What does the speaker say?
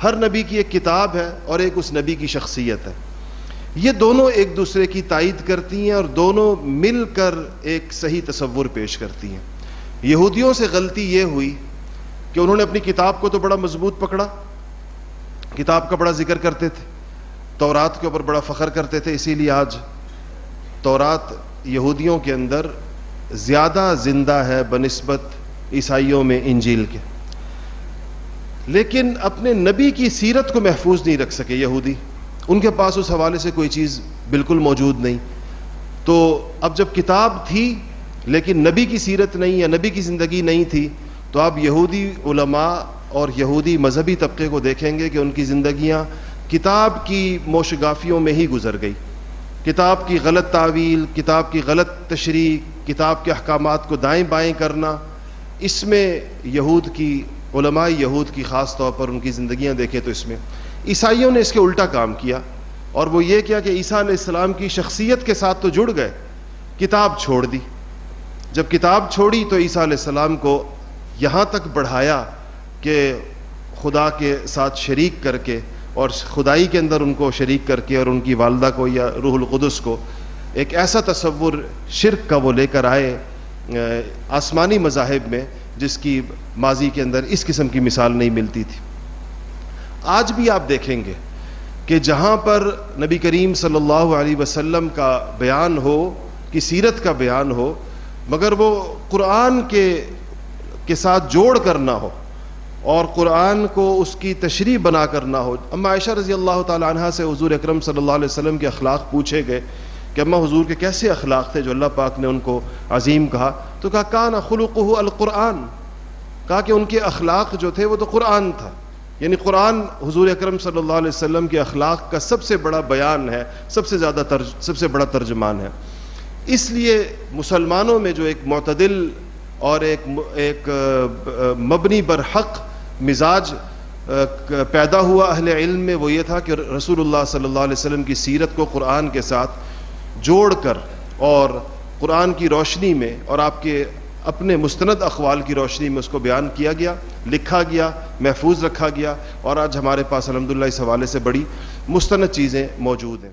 ہر نبی کی ایک کتاب ہے اور ایک اس نبی کی شخصیت ہے. یہ دونوں ایک دوسرے کی تائید کرتی ہیں اور دونوں مل کر ایک صحیح تصور پیش کرتی ہیں. یہودیوں سے غلطی یہ ہوئی کہ انہوں نے اپنی کتاب کو تو بڑا مضبوط پکڑا، کتاب کا بڑا ذکر کرتے تھے، تورات کے اوپر بڑا فخر کرتے تھے، اسی لیے آج تورات یہودیوں کے اندر زیادہ زندہ ہے بنسبت عیسائیوں میں انجیل کے. لیکن اپنے نبی کی سیرت کو محفوظ نہیں رکھ سکے یہودی، ان کے پاس اس حوالے سے کوئی چیز بالکل موجود نہیں. تو اب جب کتاب تھی لیکن نبی کی سیرت نہیں یا نبی کی زندگی نہیں تھی، تو آپ یہودی علماء اور یہودی مذہبی طبقے کو دیکھیں گے کہ ان کی زندگیاں کتاب کی موشگافیوں میں ہی گزر گئی. کتاب کی غلط تعویل، کتاب کی غلط تشریح، کتاب کے احکامات کو دائیں بائیں کرنا، اس میں یہود کی علماء یہود کی خاص طور پر ان کی زندگیاں دیکھیں تو اس میں عیسائیوں نے اس کے الٹا کام کیا، اور وہ یہ کیا کہ عیسیٰ علیہ السلام کی شخصیت کے ساتھ تو جڑ گئے، کتاب چھوڑ دی. جب کتاب چھوڑی تو عیسیٰ علیہ السلام کو یہاں تک بڑھایا کہ خدا کے ساتھ شریک کر کے اور خدائی کے اندر ان کو شریک کر کے اور ان کی والدہ کو یا روح القدس کو ایک ایسا تصور شرک کا وہ لے کر آئے آسمانی مذاہب میں جس کی ماضی کے اندر اس قسم کی مثال نہیں ملتی تھی. آج بھی آپ دیکھیں گے کہ جہاں پر نبی کریم صلی اللہ علیہ وسلم کا بیان ہو، کی سیرت کا بیان ہو، مگر وہ قرآن کے ساتھ جوڑ کر نہ ہو اور قرآن کو اس کی تشریح بنا کر نہ ہو. اما عائشہ رضی اللہ تعالی عنہا سے حضور اکرم صلی اللہ علیہ وسلم کے اخلاق پوچھے گئے کہ اما حضور کے کیسے اخلاق تھے جو اللہ پاک نے ان کو عظیم کہا، تو کہا کان خلقہ القرآن، کہا کہ ان کے اخلاق جو تھے وہ تو قرآن تھا. یعنی قرآن حضور اکرم صلی اللہ علیہ وسلم کے اخلاق کا سب سے بڑا بیان ہے، سب سے بڑا ترجمان ہے. اس لیے مسلمانوں میں جو ایک معتدل اور ایک مبنی بر حق مزاج پیدا ہوا اہل علم میں، وہ یہ تھا کہ رسول اللہ صلی اللہ علیہ وسلم کی سیرت کو قرآن کے ساتھ جوڑ کر اور قرآن کی روشنی میں اور آپ کے اپنے مستند اقوال کی روشنی میں اس کو بیان کیا گیا، لکھا گیا، محفوظ رکھا گیا، اور آج ہمارے پاس الحمدللہ اس حوالے سے بڑی مستند چیزیں موجود ہیں.